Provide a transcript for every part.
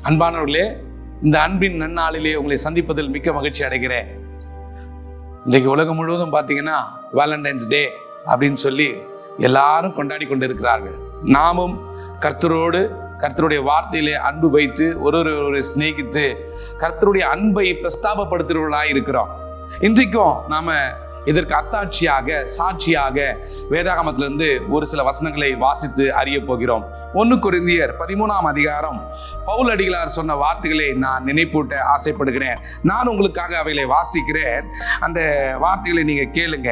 அன்பானவர்களே, இந்த அன்பின் நன்னாளிலே உங்களை சந்திப்பதில் மிக்க மகிழ்ச்சி அடைகிறேன். இன்றைக்கு உலகம் முழுவதும் பார்த்தீங்கன்னா வேலண்டைன்ஸ் டே அப்படின்னு சொல்லி எல்லாரும் கொண்டாடி கொண்டு இருக்கிறார்கள். நாமும் கர்த்தரோடு கர்த்தருடைய வார்த்தையிலே அன்பு வைத்து ஒரு சிநேகித்து கர்த்தருடைய அன்பை பிரஸ்தாபப்படுத்துகிறவர்களாக இருக்கிறோம். இன்றைக்கும் நாம இதற்கு அத்தாட்சியாக சாட்சியாக வேதாகமத்திலிருந்து ஒரு சில வசனங்களை வாசித்து அறிய போகிறோம். 1 கொரிந்தியர் 13ஆம் அதிகாரம் பவுல் அடிகளார் சொன்ன வார்த்தைகளை நான் நினைப்பூட்ட ஆசைப்படுகிறேன். நான் உங்களுக்காக அவைகளை வாசிக்கிறேன். அந்த வார்த்தைகளை நீங்க கேளுங்க.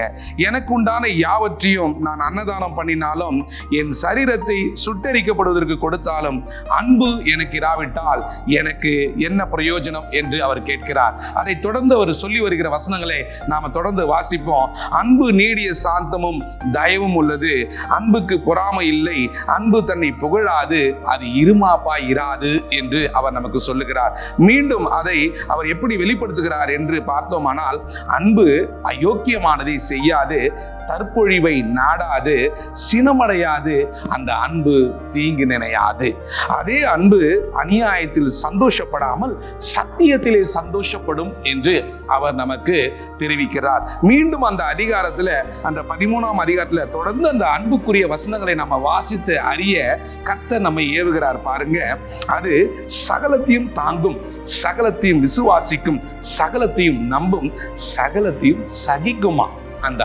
எனக்கு உண்டான யாவற்றையும் நான் அன்னதானம் பண்ணினாலும் என் சரீரத்தை சுட்டரிக்கப்படுவதற்கு கொடுத்தாலும் அன்பு எனக்கு இராவிட்டால் எனக்கு என்ன பிரயோஜனம் என்று அவர் கேட்கிறார். அதை தொடர்ந்து அவர் சொல்லி வருகிற வசனங்களை நாம தொடர்ந்து வாசிப்போம். அன்பு நீடிய சாந்தமும் தயவும் உள்ளது, அன்புக்கு பொறாமை இல்லை, அன்பு தன்னை புகழாது, அது இருமாப்பாய் இராது என்று அவர் நமக்கு சொல்லுகிறார். மீண்டும் அதை அவர் எப்படி வெளிப்படுத்துகிறார் என்று பார்த்தோமானால், அன்பு அயோக்கியமானதை செய்யாது, தற்பொழிவை நாடாது, சினமடையாது, அந்த அன்பு தீங்கு நினையாது. அதே அன்பு அநியாயத்தில் சந்தோஷப்படாமல் சத்தியத்திலே சந்தோஷப்படும் என்று அவர் நமக்கு தெரிவிக்கிறார். மீண்டும் அந்த அதிகாரத்துல, அந்த 13ஆம் அதிகாரத்துல தொடர்ந்து அந்த அன்புக்குரிய வசனங்களை நம்ம வாசித்து அறிய கர்த்தர் நம்மை ஏவுகிறார். பாருங்க, அது சகலத்தையும் தாங்கும், சகலத்தையும் விசுவாசிக்கும், சகலத்தையும் நம்பும், சகலத்தையும் சகிக்குமா. அந்த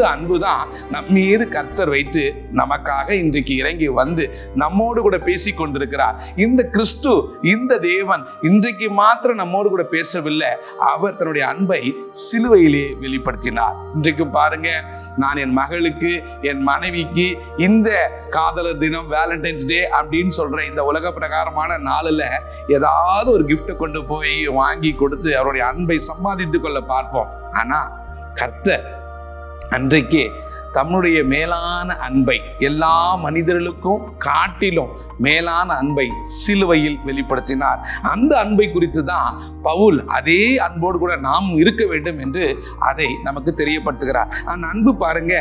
அன்பு தான் நம்மீது கர்த்தர் வைத்து நமக்காக இன்றைக்கு இறங்கி வந்து நம்மோடு கூட பேசி கொண்டிருக்கிறார். இந்த கிறிஸ்து, இந்த தேவன் இன்றைக்கு மாத்திரம் நம்மோடு கூட பேசவில்லை, அவர் தன்னுடைய அன்பை சிலுவையிலே வெளிப்படுத்தினார். இன்றைக்கு பாருங்க, நான் என் மகளுக்கு, என் மனைவிக்கு இந்த காதலர் தினம், வேலண்டைன்ஸ் டே அப்படின்னு சொல்ற இந்த உலக பிரகாரமான நாளில் ஏதாவது ஒரு கிஃப்ட் கொண்டு போய் வாங்கி கொடுத்து அவருடைய அன்பை சம்பாதித்து கொள்ள பார்ப்போம். ஆனா கர்த்தர் அன்றைக்கே தம்முடைய மேலான அன்பை, எல்லா மனிதர்களுக்கும் காட்டிலும் மேலான அன்பை சிலுவையில் வெளிப்படுத்தினார். அந்த அன்பை குறித்து தான் பவுல் அதே அன்போடு கூட நாம் இருக்க வேண்டும் என்று அதை நமக்கு தெரியப்படுத்துகிறார். அந்த அன்பு பாருங்க,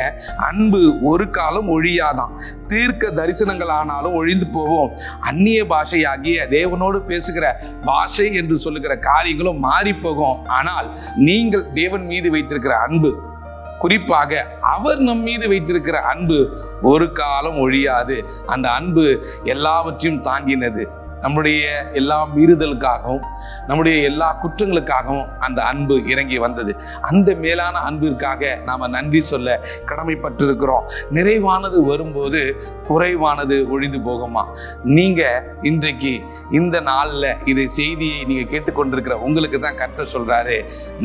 அன்பு ஒரு காலம் ஒழியாதான். தீர்க்க தரிசனங்கள் ஆனாலும் ஒழிந்து போவோம், அந்நிய பாஷையாகிய தேவனோடு பேசுகிற பாஷை என்று சொல்லுகிற காரியங்களும் மாறி போகும். ஆனால் நீங்கள் தேவன் மீது வைத்திருக்கிற அன்பு, குறிப்பாக அவர் நம் மீது வைத்திருக்கிற அன்பு ஒரு காலம் ஒழியாது. அந்த அன்பு எல்லாவற்றையும் தாங்கினது. நம்முடைய எல்லா மீறுதலுக்காகவும், நம்முடைய எல்லா குற்றங்களுக்காகவும் அந்த அன்பு இறங்கி வந்தது. அந்த மேலான அன்பிற்காக நாம நன்றி சொல்ல கடமைப்பட்டிருக்கிறோம். நிறைவானது வரும்போது குறைவானது ஒழிந்து போகுமா? நீங்க இன்றைக்கு இந்த நாள்ல இதை செய்தியை நீங்க கேட்டுக்கொண்டிருக்கிற உங்களுக்கு தான் கர்த்தர் சொல்றாரு,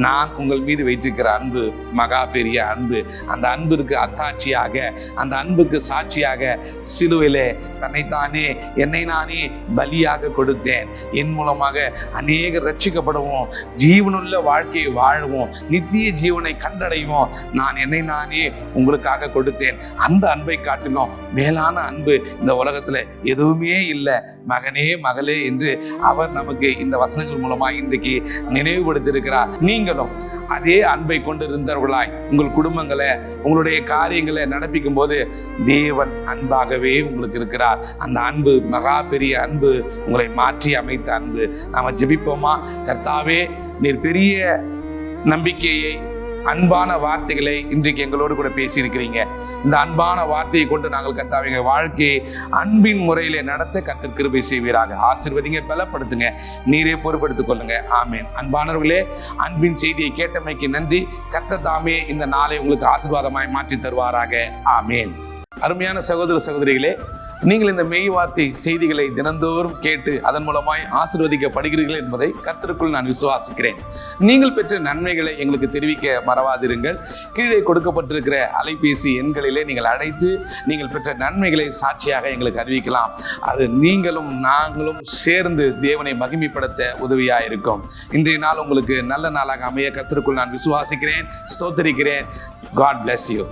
நான் உங்கள் மீது வைத்திருக்கிற அன்பு மகா பெரிய அன்பு. அந்த அன்பிற்கு அத்தாட்சியாக, அந்த அன்புக்கு சாட்சியாக சிலுவையிலே தன்னைத்தானே, என்னை நானே பலியாக கொடுத்தேன். என் மூலமாக அநேகர் ரட்சிக்கப்படுவோம், ஜீவனுள்ள வாழ்க்கையை வாழுவோம், நித்திய ஜீவனை கண்டடைவோம். நான் என்னை நானே உங்களுக்காக கொடுத்தேன். அந்த அன்பை காட்டிலும் மேலான அன்பு இந்த உலகத்துல எதுவுமே இல்லை. மகனே, மகளே என்று அவர் நமக்கு இந்த வசனங்கள் மூலமா இன்றைக்கு நினைவுபடுத்தியிருக்கிறார். நீங்களும் அதே அன்பை கொண்டிருந்தவர்களாய் உங்கள் குடும்பங்களை, உங்களுடைய காரியங்களை நடப்பிக்கும் போது தேவன் அன்பாகவே உங்களுக்கு இருக்கிறார். அந்த அன்பு மகா பெரிய அன்பு, உங்களை மாற்றி அமைத்த அன்பு. நாம ஜெபிப்போமா? கர்த்தாவே, நீர் பெரிய நம்பிக்கையை, அன்பான வார்த்தைகளை இன்றைக்கு எங்களோடு கூட பேசியிருக்கிறீங்க. இந்த அன்பான வார்த்தையை கொண்டு நாங்கள் கர்த்தாவே எங்கள் வாழ்க்கையை அன்பின் முறையிலே நடத்த கர்த்தர் கிருபை செய்வீராக. ஆசீர்வதிங்க, பலப்படுத்துங்க, நீரே பொறுப்படுத்திக் கொள்ளுங்க. ஆமேன். அன்பானவர்களே, அன்பின் செய்தியை கேட்டமைக்கு நன்றி. கர்த்தர் தாமே இந்த நாளை உங்களுக்கு ஆசீர்வாதமாய் மாற்றி தருவாராக. ஆமேன். அருமையான சகோதர சகோதரிகளே, நீங்கள் இந்த மெய் வார்த்தை செய்திகளை தினந்தோறும் கேட்டு அதன் மூலமாய் ஆசீர்வதிக்கப்படுகிறீர்கள் என்பதை கர்த்தருக்குள் நான் விசுவாசிக்கிறேன். நீங்கள் பெற்ற நன்மைகளை எங்களுக்கு தெரிவிக்க மறவாதிருங்கள். கீழே கொடுக்கப்பட்டிருக்கிற அலைபேசி எண்களிலே நீங்கள் அழைத்து நீங்கள் பெற்ற நன்மைகளை சாட்சியாக எங்களுக்கு அறிவிக்கலாம். அது நீங்களும் நாங்களும் சேர்ந்து தேவனை மகிமைப்படுத்த உதவியாக இருக்கும். இன்றைய நாள் உங்களுக்கு நல்ல நாளாக அமைய கர்த்தருக்குள் நான் விசுவாசிக்கிறேன், ஸ்தோத்திரிக்கிறேன். God bless you.